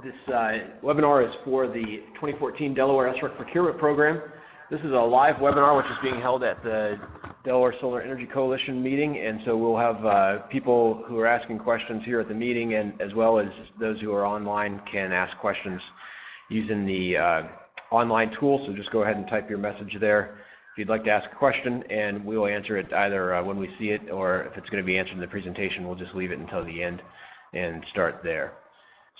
This webinar is for the 2014 Delaware SREC Procurement Program. This is a live webinar which is being held at the Delaware Solar Energy Coalition meeting, and so we'll have people who are asking questions here at the meeting, and as well as those who are online can ask questions using the online tool. So just go ahead and type your message there if you'd like to ask a question, and we will answer it either when we see it, or if it's going to be answered in the presentation, we'll just leave it until the end and start there.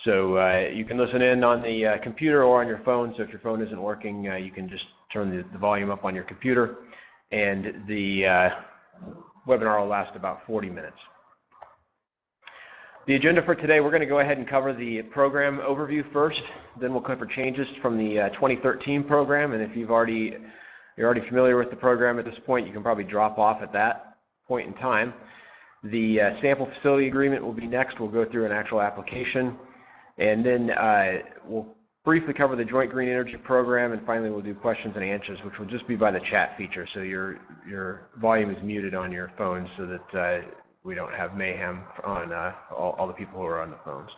So you can listen in on the computer or on your phone. So if your phone isn't working, you can just turn the volume up on your computer, and the webinar will last about 40 minutes. The agenda for today, we're going to go ahead and cover the program overview first, then we'll cover changes from the 2013 program, and if you're already familiar with the program at this point, you can probably drop off at that point in time. The sample facility agreement will be next. We'll go through an actual application, and then we'll briefly cover the Joint Green Energy Program, and finally we'll do questions and answers, which will just be by the chat feature, so your volume is muted on your phone so that we don't have mayhem on all the people who are on the phones.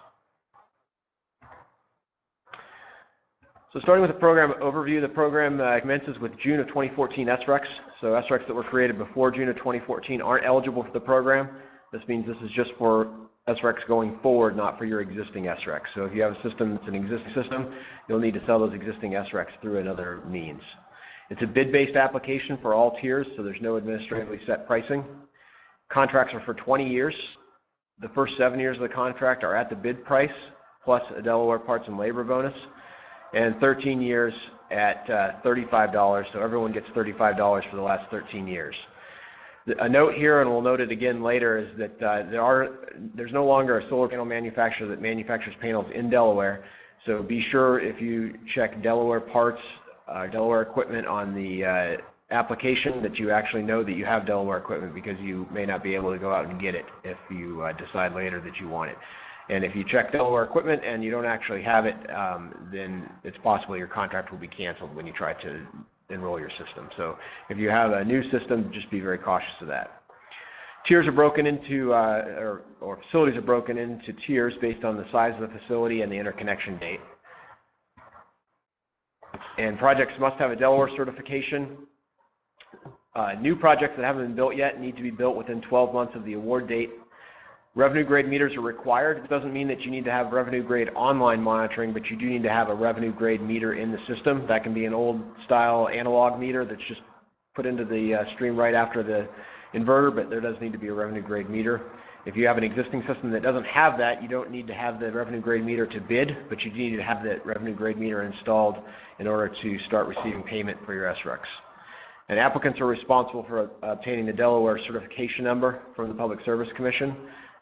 So starting with the program overview, the program commences with June of 2014 SRECs. So SRECs that were created before June of 2014 aren't eligible for the program. This means this is just for SRECs going forward, not for your existing SRECs. So if you have a system that's an existing system, you'll need to sell those existing SRECs through another means. It's a bid-based application for all tiers, so there's no administratively set pricing. Contracts are for 20 years. The first 7 years of the contract are at the bid price, plus a Delaware parts and labor bonus, and 13 years at $35, so everyone gets $35 for the last 13 years. A note here, and we'll note it again later, is that there's no longer a solar panel manufacturer that manufactures panels in Delaware, so be sure if you check Delaware parts, Delaware equipment on the application that you actually know that you have Delaware equipment, because you may not be able to go out and get it if you decide later that you want it. And if you check Delaware equipment and you don't actually have it, then it's possible your contract will be canceled when you try to enroll your system. So if you have a new system, just be very cautious of that. Tiers are broken into, or facilities are broken into tiers based on the size of the facility and the interconnection date. And projects must have a Delaware certification. New projects that haven't been built yet need to be built within 12 months of the award date. Revenue grade meters are required. It doesn't mean that you need to have revenue grade online monitoring, but you do need to have a revenue grade meter in the system. That can be an old style analog meter that's just put into the stream right after the inverter, but there does need to be a revenue grade meter. If you have an existing system that doesn't have that, you don't need to have the revenue grade meter to bid, but you need to have that revenue grade meter installed in order to start receiving payment for your SRECs. And applicants are responsible for obtaining the Delaware certification number from the Public Service Commission,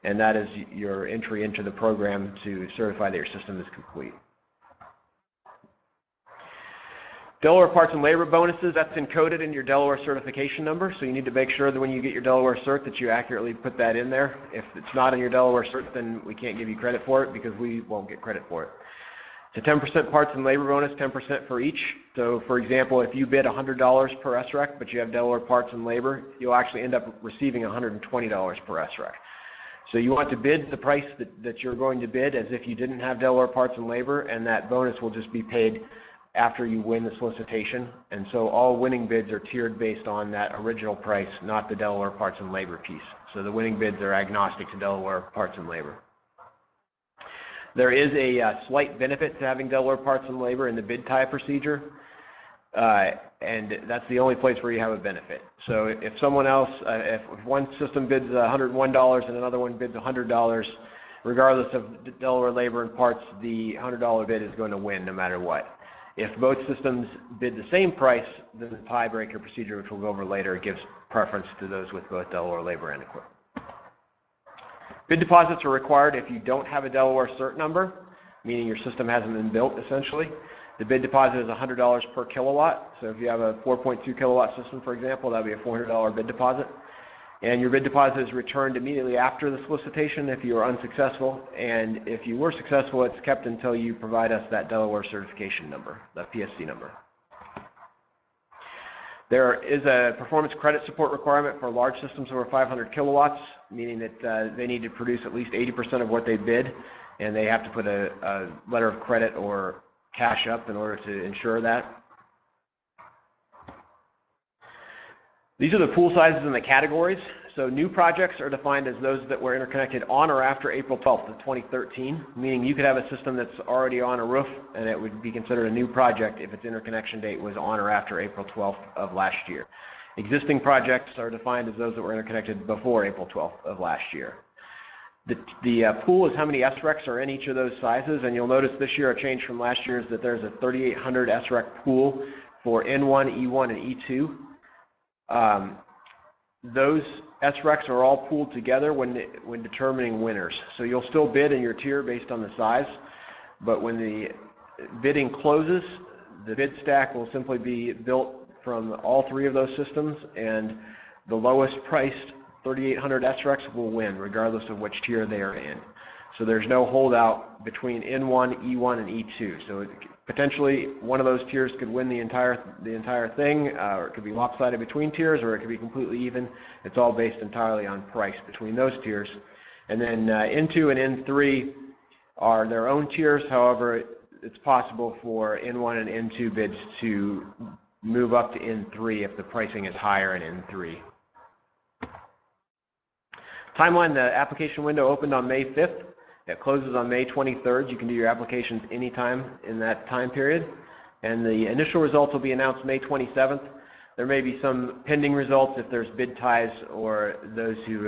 and that is your entry into the program to certify that your system is complete. Delaware parts and labor bonuses, that's encoded in your Delaware certification number, so you need to make sure that when you get your Delaware cert that you accurately put that in there. If it's not in your Delaware cert, then we can't give you credit for it because we won't get credit for it. It's a 10% parts and labor bonus, 10% for each. So for example, if you bid $100 per SREC, but you have Delaware parts and labor, you'll actually end up receiving $120 per SREC. So you want to bid the price that you're going to bid as if you didn't have Delaware parts and labor, and that bonus will just be paid after you win the solicitation. And so all winning bids are tiered based on that original price, not the Delaware parts and labor piece. So the winning bids are agnostic to Delaware parts and labor. There is a slight benefit to having Delaware parts and labor in the bid tie procedure, and that's the only place where you have a benefit. So if someone else, if one system bids $101 and another one bids $100, regardless of Delaware labor and parts, the $100 bid is going to win no matter what. If both systems bid the same price, then the tiebreaker procedure, which we'll go over later, gives preference to those with both Delaware labor and equipment. Bid deposits are required if you don't have a Delaware cert number, meaning your system hasn't been built essentially. The bid deposit is $100 per kilowatt. So if you have a 4.2 kilowatt system, for example, that would be a $400 bid deposit. And your bid deposit is returned immediately after the solicitation if you are unsuccessful. And if you were successful, it's kept until you provide us that Delaware certification number, that PSC number. There is a performance credit support requirement for large systems over 500 kilowatts, meaning that they need to produce at least 80% of what they bid and they have to put a letter of credit or cash up in order to ensure that. These are the pool sizes and the categories. So new projects are defined as those that were interconnected on or after April 12th of 2013, meaning you could have a system that's already on a roof and it would be considered a new project if its interconnection date was on or after April 12th of last year. Existing projects are defined as those that were interconnected before April 12th of last year. The pool is how many SRECs are in each of those sizes, and you'll notice this year a change from last year is that there's a 3,800 SREC pool for N1, E1, and E2. Those SRECs are all pooled together when determining winners. So you'll still bid in your tier based on the size, but when the bidding closes, the bid stack will simply be built from all three of those systems, and the lowest priced 3,800 SRECs will win regardless of which tier they are in. So there's no holdout between N1, E1, and E2. So potentially one of those tiers could win the entire thing, or it could be lopsided between tiers, or it could be completely even. It's all based entirely on price between those tiers. And then N2 and N3 are their own tiers. However, it's possible for N1 and N2 bids to move up to N3 if the pricing is higher in N3. Timeline: the application window opened on May 5th. It closes on May 23rd. You can do your applications anytime in that time period. And the initial results will be announced May 27th. There may be some pending results if there's bid ties or those who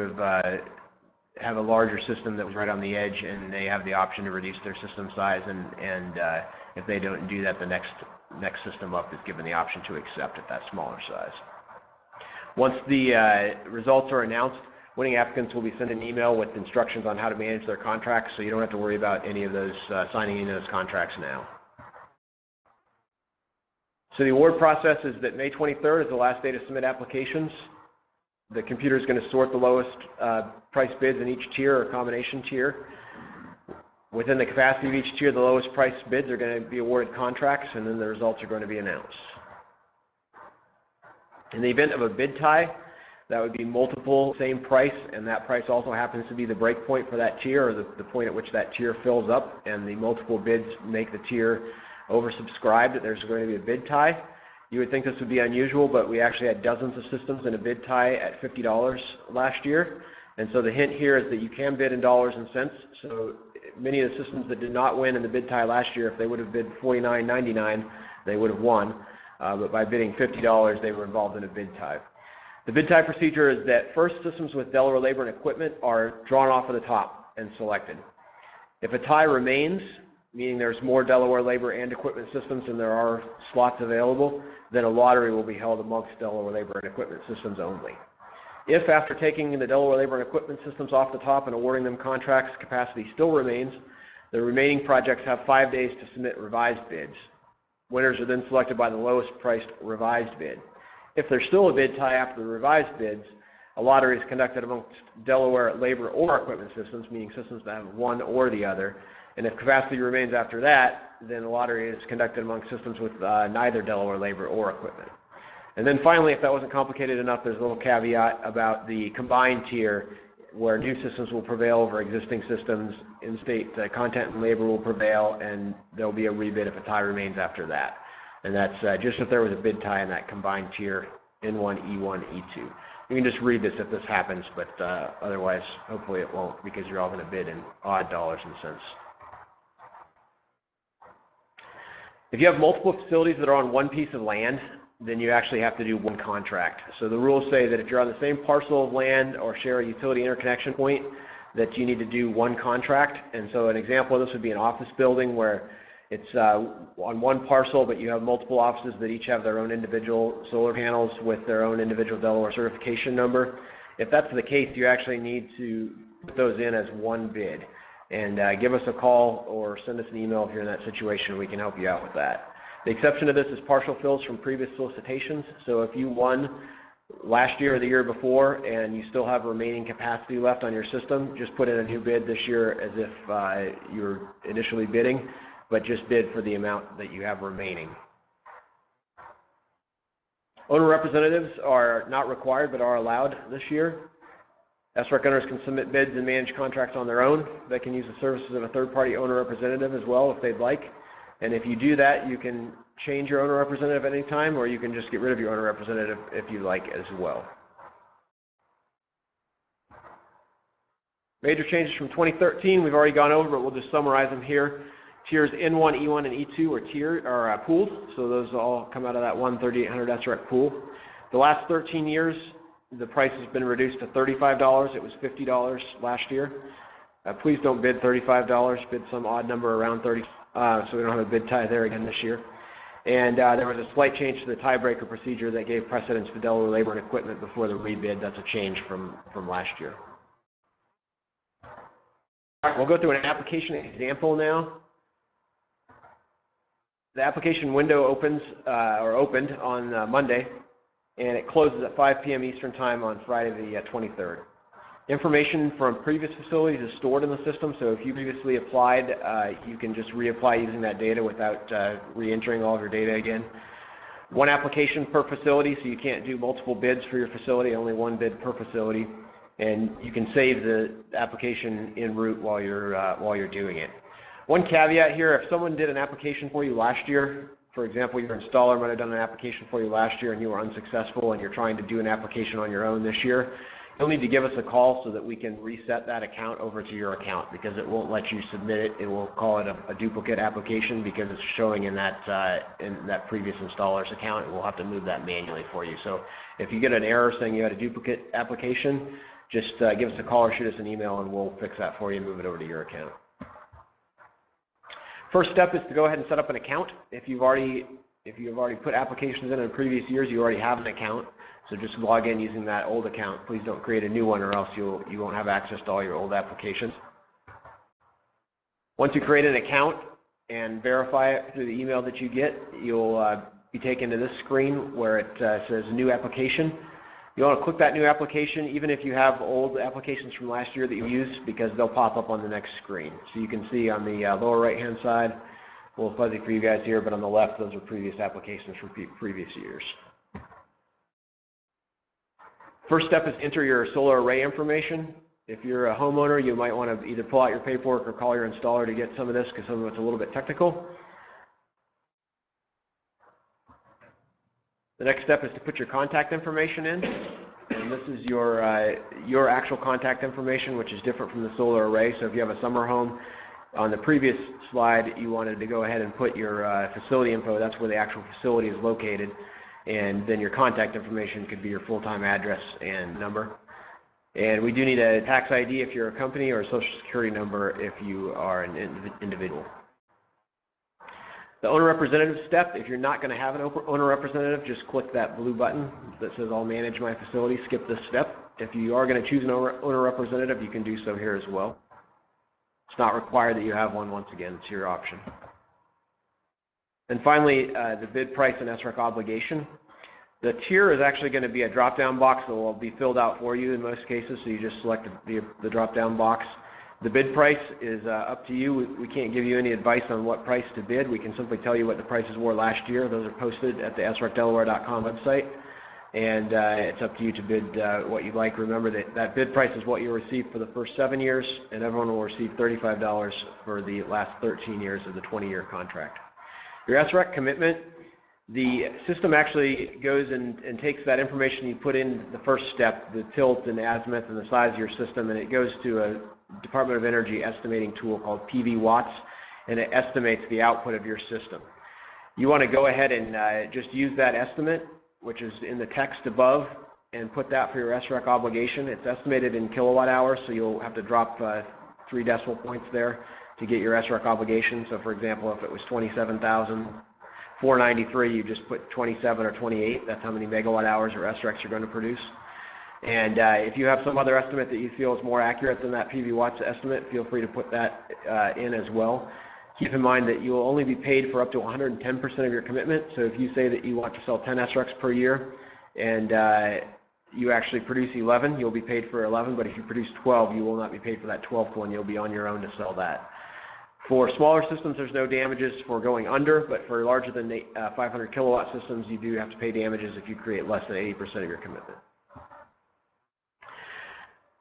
have a larger system that was right on the edge and they have the option to reduce their system size, and if they don't do that, the next system up is given the option to accept at that smaller size. Once the results are announced, winning applicants will be sent an email with instructions on how to manage their contracts, so you don't have to worry about any of those signing any of those contracts now. So the award process is that May 23rd is the last day to submit applications. The computer is going to sort the lowest price bids in each tier or combination tier. Within the capacity of each tier, the lowest price bids are going to be awarded contracts, and then the results are going to be announced. In the event of a bid tie, that would be multiple same price, and that price also happens to be the break point for that tier, or the point at which that tier fills up, and the multiple bids make the tier oversubscribed. There's going to be a bid tie. You would think this would be unusual, but we actually had dozens of systems in a bid tie at $50 last year. And so the hint here is that you can bid in dollars and cents. So many of the systems that did not win in the bid tie last year, if they would have bid $49.99, they would have won. But by bidding $50, they were involved in a bid tie. The bid tie procedure is that first, systems with Delaware labor and equipment are drawn off of the top and selected. If a tie remains, meaning there's more Delaware labor and equipment systems than there are slots available, then a lottery will be held amongst Delaware labor and equipment systems only. If after taking the Delaware labor and equipment systems off the top and awarding them contracts, capacity still remains, the remaining projects have 5 days to submit revised bids. Winners are then selected by the lowest priced revised bid. If there's still a bid tie after the revised bids, a lottery is conducted amongst Delaware labor or equipment systems, meaning systems that have one or the other. And if capacity remains after that, then the lottery is conducted among systems with neither Delaware labor or equipment. And then finally, if that wasn't complicated enough, there's a little caveat about the combined tier, where new systems will prevail over existing systems, in-state content and labor will prevail, and there'll be a rebid if a tie remains after that. And that's just if there was a bid tie in that combined tier, N1, E1, E2. You can just read this if this happens, but otherwise, hopefully it won't, because you're all going to bid in odd dollars and cents. If you have multiple facilities that are on one piece of land, then you actually have to do one contract. So the rules say that if you're on the same parcel of land or share a utility interconnection point, that you need to do one contract. And so an example of this would be an office building where it's on one parcel, but you have multiple offices that each have their own individual solar panels with their own individual Delaware certification number. If that's the case, you actually need to put those in as one bid. And give us a call or send us an email if you're in that situation. We can help you out with that. The exception to this is partial fills from previous solicitations. So if you won last year or the year before and you still have remaining capacity left on your system, just put in a new bid this year as if you were initially bidding, but just bid for the amount that you have remaining. Owner representatives are not required but are allowed this year. SREC owners can submit bids and manage contracts on their own. They can use the services of a third-party owner representative as well if they'd like. And if you do that, you can change your owner representative at any time, or you can just get rid of your owner representative if you like as well. Major changes from 2013 we've already gone over, but we'll just summarize them here. Tiers N1, E1, and E2 are pooled, so those all come out of that one 3800 SREC pool. The last 13 years, the price has been reduced to $35. It was $50 last year. Please don't bid $35. Bid some odd number around 30, so we don't have a bid tie there again this year. And there was a slight change to the tiebreaker procedure that gave precedence to Delaware Labor and Equipment before the rebid. That's a change from last year. We'll go through an application example now. The application window opens opened on Monday, and it closes at 5 p.m. Eastern Time on Friday the 23rd. Information from previous facilities is stored in the system, so if you previously applied, you can just reapply using that data without re-entering all of your data again. One application per facility, so you can't do multiple bids for your facility, only one bid per facility, and you can save the application en route while you're doing it. One caveat here, if someone did an application for you last year, for example, your installer might have done an application for you last year and you were unsuccessful and you're trying to do an application on your own this year, you'll need to give us a call so that we can reset that account over to your account, because it won't let you submit it. It will call it a duplicate application because it's showing in that previous installer's account, and we'll have to move that manually for you. So if you get an error saying you had a duplicate application, just give us a call or shoot us an email and we'll fix that for you and move it over to your account. First step is to go ahead and set up an account. If you've already put applications in previous years, you already have an account. So just log in using that old account. Please don't create a new one, or else you won't have access to all your old applications. Once you create an account and verify it through the email that you get, you'll be taken to this screen where it says New Application. You want to click that new application even if you have old applications from last year that you used, because they'll pop up on the next screen. So you can see on the lower right hand side, a little fuzzy for you guys here, but on the left those are previous applications from previous years. First step is enter your solar array information. If you're a homeowner, you might want to either pull out your paperwork or call your installer to get some of this, because some of it's a little bit technical. The next step is to put your contact information in, and this is your actual contact information, which is different from the solar array. So if you have a summer home, on the previous slide you wanted to go ahead and put your facility info. That's where the actual facility is located, and then your contact information could be your full-time address and number. And we do need a tax ID if you're a company, or a social security number if you are an individual. The owner representative step, if you're not going to have an owner representative, just click that blue button that says I'll manage my facility, skip this step. If you are going to choose an owner representative, you can do so here as well. It's not required that you have one. Once again, it's your option. And finally, the bid price and SREC obligation. The tier is actually going to be a drop-down box that will be filled out for you in most cases, so you just select the drop-down box. The bid price is up to you. We can't give you any advice on what price to bid. We can simply tell you what the prices were last year. Those are posted at the SRECdelaware.com website, and it's up to you to bid what you'd like. Remember that bid price is what you receive for the first 7 years, and everyone will receive $35 for the last 13 years of the 20-year contract. Your SREC commitment, the system actually goes and takes that information you put in the first step, the tilt and azimuth and the size of your system, and it goes to a Department of Energy estimating tool called PV Watts, and it estimates the output of your system. You want to go ahead and just use that estimate, which is in the text above, and put that for your SREC obligation. It's estimated in kilowatt hours, so you'll have to drop 3 decimal points there to get your SREC obligation. So for example, if it was 27,493, you just put 27 or 28. That's how many megawatt hours your SRECs are going to produce. And if you have some other estimate that you feel is more accurate than that PV Watts estimate, feel free to put that in as well. Keep in mind that you will only be paid for up to 110% of your commitment. So if you say that you want to sell 10 SRECs per year and you actually produce 11, you'll be paid for 11. But if you produce 12, you will not be paid for that 12th one. You'll be on your own to sell that. For smaller systems, there's no damages for going under, but for larger than 500 kilowatt systems, you do have to pay damages if you create less than 80% of your commitment.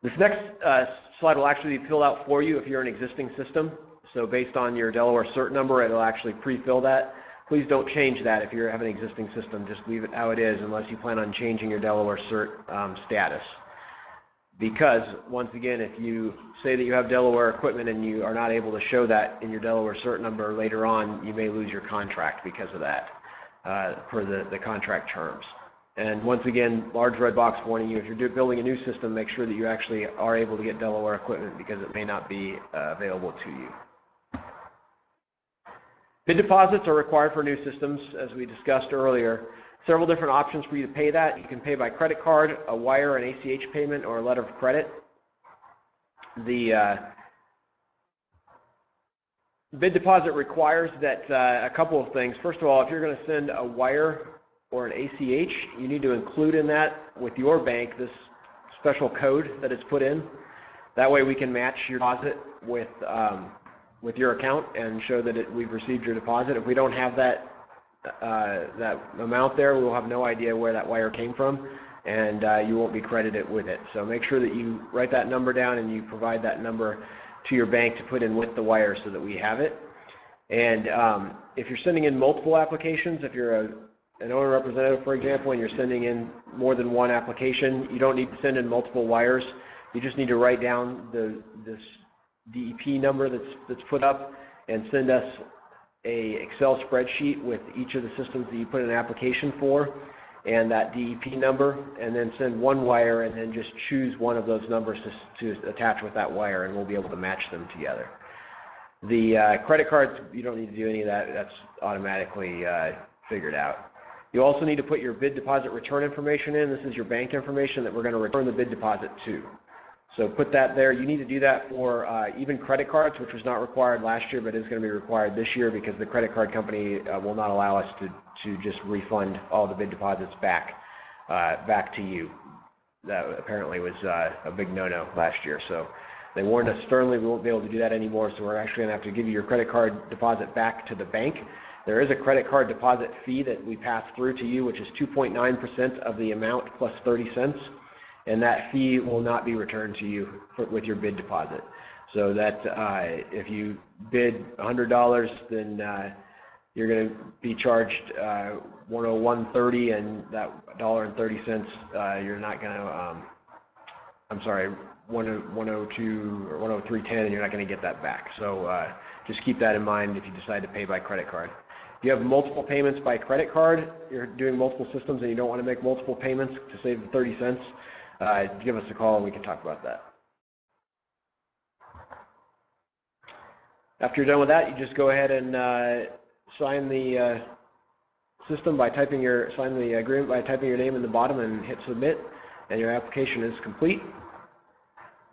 This next slide will actually be filled out for you if you're an existing system. So based on your Delaware CERT number, it'll actually pre-fill that. Please don't change that if you have an existing system. Just leave it how it is unless you plan on changing your Delaware CERT status. Because, once again, if you say that you have Delaware equipment and you are not able to show that in your Delaware CERT number later on, you may lose your contract because of that, per the contract terms. And once again, large red box warning you, if you're building a new system, make sure that you actually are able to get Delaware equipment because it may not be available to you. Bid deposits are required for new systems, as we discussed earlier. Several different options for you to pay that. You can pay by credit card, a wire, an ACH payment, or a letter of credit. The bid deposit requires that a couple of things. First of all, if you're going to send a wire or an ACH, you need to include in that with your bank this special code that is put in. That way we can match your deposit with your account and show that we've received your deposit. If we don't have that amount there, we'll have no idea where that wire came from, and you won't be credited with it. So make sure that you write that number down and you provide that number to your bank to put in with the wire so that we have it. And if you're sending in multiple applications, if you're an owner representative, for example, and you're sending in more than one application, you don't need to send in multiple wires. You just need to write down this DEP number that's put up and send us a Excel spreadsheet with each of the systems that you put in an application for and that DEP number, and then send one wire and then just choose one of those numbers to attach with that wire, and we'll be able to match them together. The credit cards, you don't need to do any of that. That's automatically figured out. You also need to put your bid deposit return information in. This is your bank information that we're going to return the bid deposit to. So put that there. You need to do that for even credit cards, which was not required last year, but is going to be required this year because the credit card company will not allow us to just refund all the bid deposits back to you. That apparently was a big no-no last year. So they warned us sternly we won't be able to do that anymore, so we're actually going to have to give you your credit card deposit back to the bank. There is a credit card deposit fee that we pass through to you, which is 2.9% of the amount plus 30 cents. And that fee will not be returned to you with your bid deposit. So that if you bid $100, then you're going to be charged $101.30, and that $1.30 you're not going to. I'm sorry, 102 or 103.10, and you're not going to get that back. So just keep that in mind if you decide to pay by credit card. If you have multiple payments by credit card, you're doing multiple systems, and you don't want to make multiple payments to save the 30 cents. Give us a call and we can talk about that. After you're done with that, you just go ahead and sign the system by sign the agreement by typing your name in the bottom and hit submit, and your application is complete.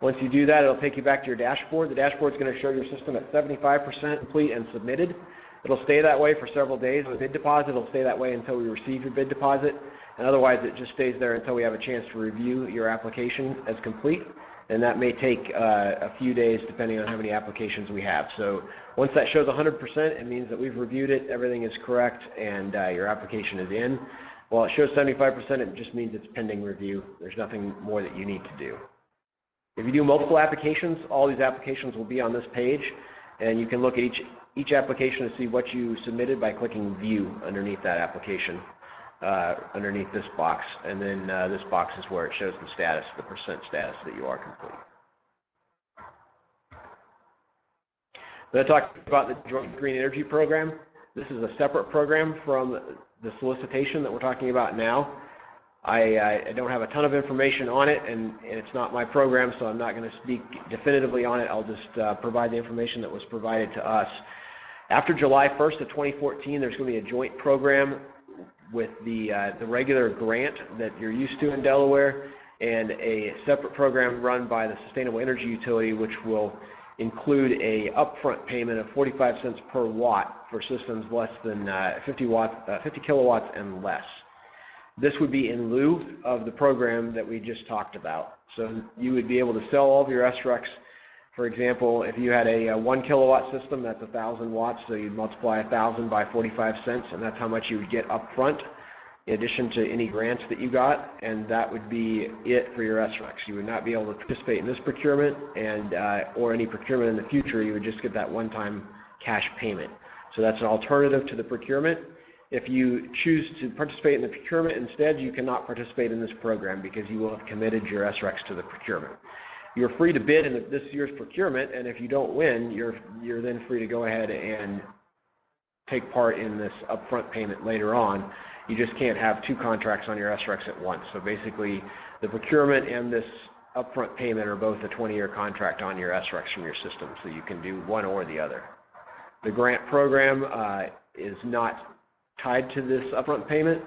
Once you do that, it'll take you back to your dashboard. The dashboard is going to show your system at 75% complete and submitted. It'll stay that way for several days. With bid deposit, it'll stay that way until we receive your bid deposit. And otherwise, it just stays there until we have a chance to review your application as complete, and that may take a few days depending on how many applications we have. So once that shows 100%, it means that we've reviewed it, everything is correct, and your application is in. While it shows 75%, it just means it's pending review. There's nothing more that you need to do. If you do multiple applications, all these applications will be on this page, and you can look at each application to see what you submitted by clicking View underneath that application. Underneath this box, and then this box is where it shows the status, the percent status that you are complete. Then I talked about the Joint Green Energy Program. This is a separate program from the solicitation that we're talking about now. I don't have a ton of information on it, and it's not my program, so I'm not going to speak definitively on it. I'll just provide the information that was provided to us. After July 1st of 2014, there's going to be a joint program with the regular grant that you're used to in Delaware, and a separate program run by the Sustainable Energy Utility, which will include a upfront payment of 45 cents per watt for systems less than 50 kilowatts and less. This would be in lieu of the program that we just talked about. So you would be able to sell all of your SRECs. For example, if you had a 1 kilowatt system, that's 1,000 watts, so you'd multiply 1,000 by 45 cents, and that's how much you would get up front. in addition to any grants that you got, and that would be it for your SRECs. You would not be able to participate in this procurement and or any procurement in the future. You would just get that one-time cash payment. So that's an alternative to the procurement. If you choose to participate in the procurement instead, you cannot participate in this program because you will have committed your SRECs to the procurement. You're free to bid in this year's procurement, and if you don't win, you're then free to go ahead and take part in this upfront payment later on. You just can't have two contracts on your SRECs at once. So basically, the procurement and this upfront payment are both a 20-year contract on your SRECs from your system, so you can do one or the other. The grant program is not tied to this upfront payment,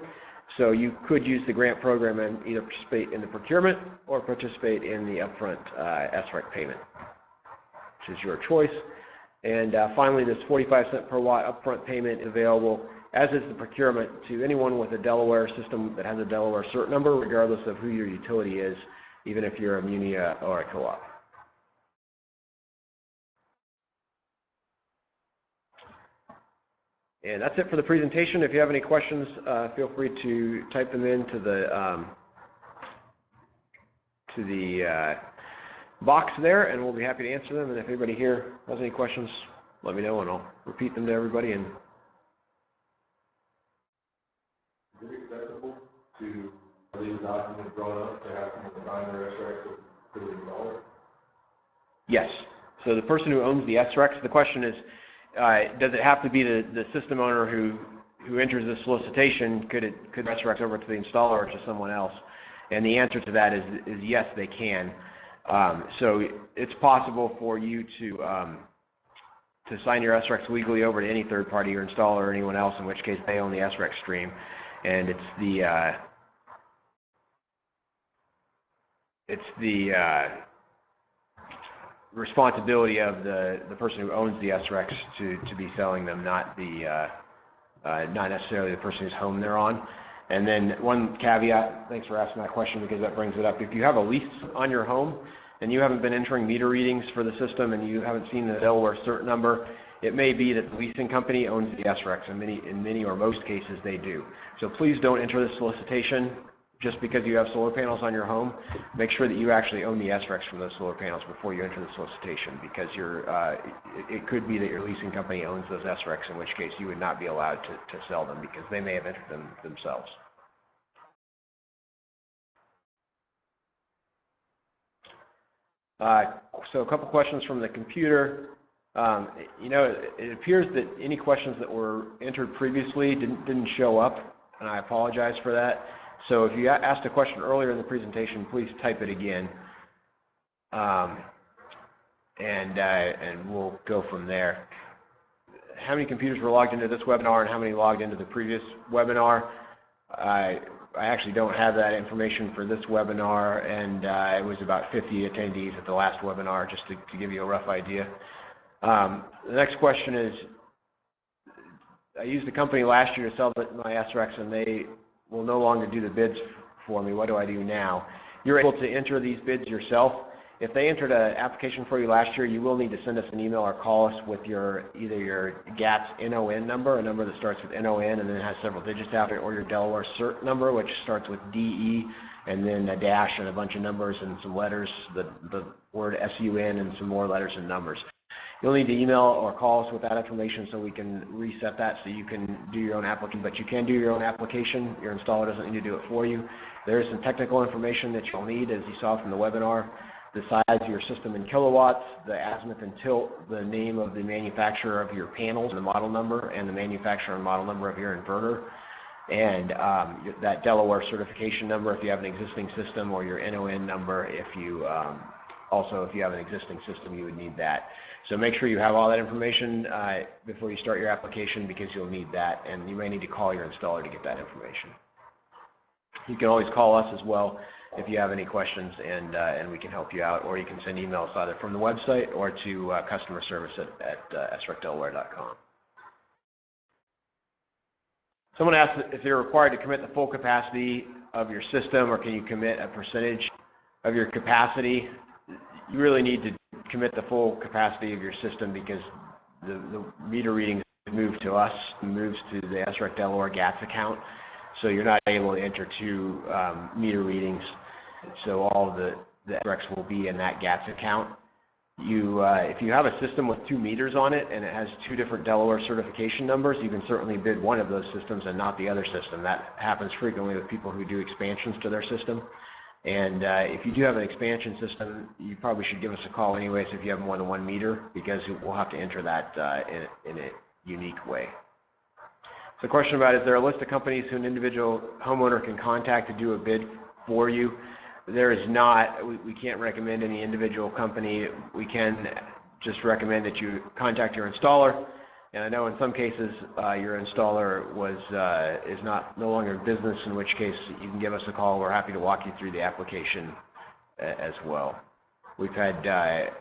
so you could use the grant program and either participate in the procurement or participate in the upfront SREC payment, which is your choice. And finally, this 45 cents per watt upfront payment is available, as is the procurement, to anyone with a Delaware system that has a Delaware cert number, regardless of who your utility is, even if you're a muni or a co-op. And that's it for the presentation. If you have any questions, feel free to type them into the box there, and we'll be happy to answer them. And if anybody here has any questions, let me know, and I'll repeat them to everybody. And is it acceptable to leave documents drawn up to have someone sign their SRECs to the installer? Yes. So the person who owns the SRECs, the question is, does it have to be the system owner who enters the solicitation? Could SRECs over to the installer or to someone else? And the answer to that is yes, they can. So it's possible for you to sign your SRECs legally over to any third party, your installer or anyone else, in which case they own the SREC stream, and it's the responsibility of the person who owns the SRECs to be selling them, not necessarily the person whose home they're on. And then one caveat, thanks for asking that question because that brings it up. If you have a lease on your home and you haven't been entering meter readings for the system and you haven't seen the Delaware cert number, it may be that the leasing company owns the SRECs. In many or most cases they do. So please don't enter the solicitation just because you have solar panels on your home. Make sure that you actually own the SRECs from those solar panels before you enter the solicitation, because it could be that your leasing company owns those SRECs, in which case you would not be allowed to sell them because they may have entered them themselves. So a couple questions from the computer. It appears that any questions that were entered previously didn't show up, and I apologize for that. So if you asked a question earlier in the presentation, please type it again, and we'll go from there. How many computers were logged into this webinar and how many logged into the previous webinar? I actually don't have that information for this webinar, and it was about 50 attendees at the last webinar, just to give you a rough idea. The next question is, I used a company last year to sell my SRECs, and they will no longer do the bids for me. What do I do now? You're able to enter these bids yourself. If they entered an application for you last year, you will need to send us an email or call us with either your GATS NON number, a number that starts with NON and then has several digits after it, or your Delaware CERT number, which starts with DE and then a dash and a bunch of numbers and some letters, the word SUN and some more letters and numbers. You'll need to email or call us with that information so we can reset that so you can do your own application. But you can do your own application. Your installer doesn't need to do it for you. There is some technical information that you'll need, as you saw from the webinar: the size of your system in kilowatts, the azimuth and tilt, the name of the manufacturer of your panels, the model number, and the manufacturer and model number of your inverter, and that Delaware certification number if you have an existing system, or your NON number if you if you have an existing system, you would need that. So make sure you have all that information before you start your application, because you'll need that, and you may need to call your installer to get that information. You can always call us as well if you have any questions, and we can help you out, or you can send emails either from the website or to customer service at srecdelaware.com. Someone asked if you're required to commit the full capacity of your system, or can you commit a percentage of your capacity. You really need to commit the full capacity of your system, because the meter readings move to us, moves to the SREC Delaware GATS account. So you're not able to enter two meter readings. So all of the SRECs will be in that GATS account. If you have a system with 2 meters on it and it has 2 different Delaware certification numbers, you can certainly bid one of those systems and not the other system. That happens frequently with people who do expansions to their system. And if you do have an expansion system, you probably should give us a call anyways if you have more than 1 meter, because we'll have to enter that in a unique way. So the question about, is there a list of companies who an individual homeowner can contact to do a bid for you? There is not. We can't recommend any individual company. We can just recommend that you contact your installer. And I know in some cases your installer is no longer in business, in which case you can give us a call. We're happy to walk you through the application as well. We've helped a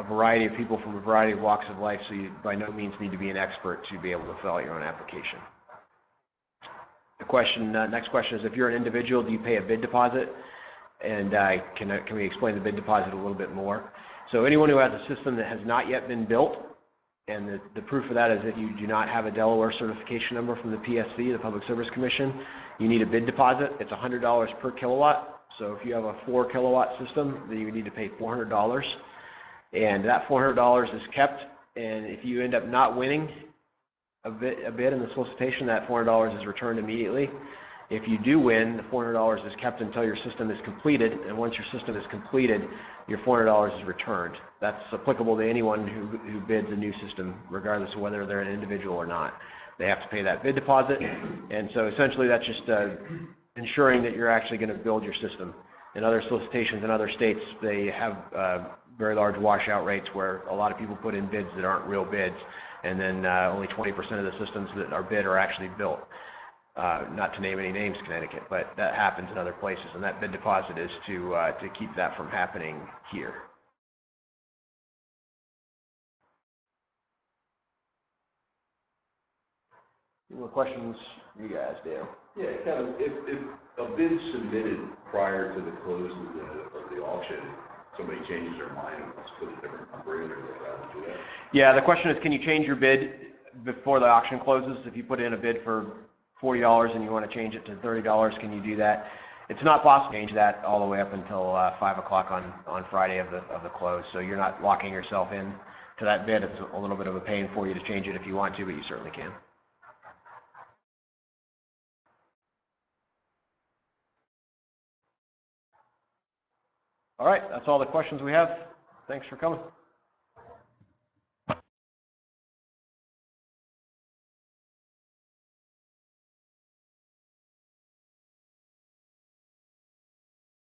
variety of people from a variety of walks of life, so you by no means need to be an expert to be able to fill out your own application. The next question is, if you're an individual, do you pay a bid deposit? And can we explain the bid deposit a little bit more? So anyone who has a system that has not yet been built, and the proof of that is that you do not have a Delaware certification number from the PSC, the Public Service Commission, you need a bid deposit. It's $100 per kilowatt. So if you have a 4 kilowatt system, then you need to pay $400. And that $400 is kept, and if you end up not winning a bid in the solicitation, that $400 is returned immediately. If you do win, the $400 is kept until your system is completed, and once your system is completed, your $400 is returned. That's applicable to anyone who bids a new system, regardless of whether they're an individual or not. They have to pay that bid deposit, and so essentially that's just ensuring that you're actually going to build your system. In other solicitations in other states, they have very large washout rates where a lot of people put in bids that aren't real bids, and then only 20% of the systems that are bid are actually built. Not to name any names, Connecticut, but that happens in other places, and that bid deposit is to keep that from happening here. Any more questions you guys do? Yeah, Kevin, if a bid is submitted prior to the close of the auction, somebody changes their mind and wants to put a different number in, or they have to do that? Yeah, the question is, can you change your bid before the auction closes? If you put in a bid for $40 and you want to change it to $30, can you do that? It's not possible to change that all the way up until 5 o'clock on Friday of the close. So you're not locking yourself in to that bid. It's a little bit of a pain for you to change it if you want to, but you certainly can. All right, that's all the questions we have. Thanks for coming.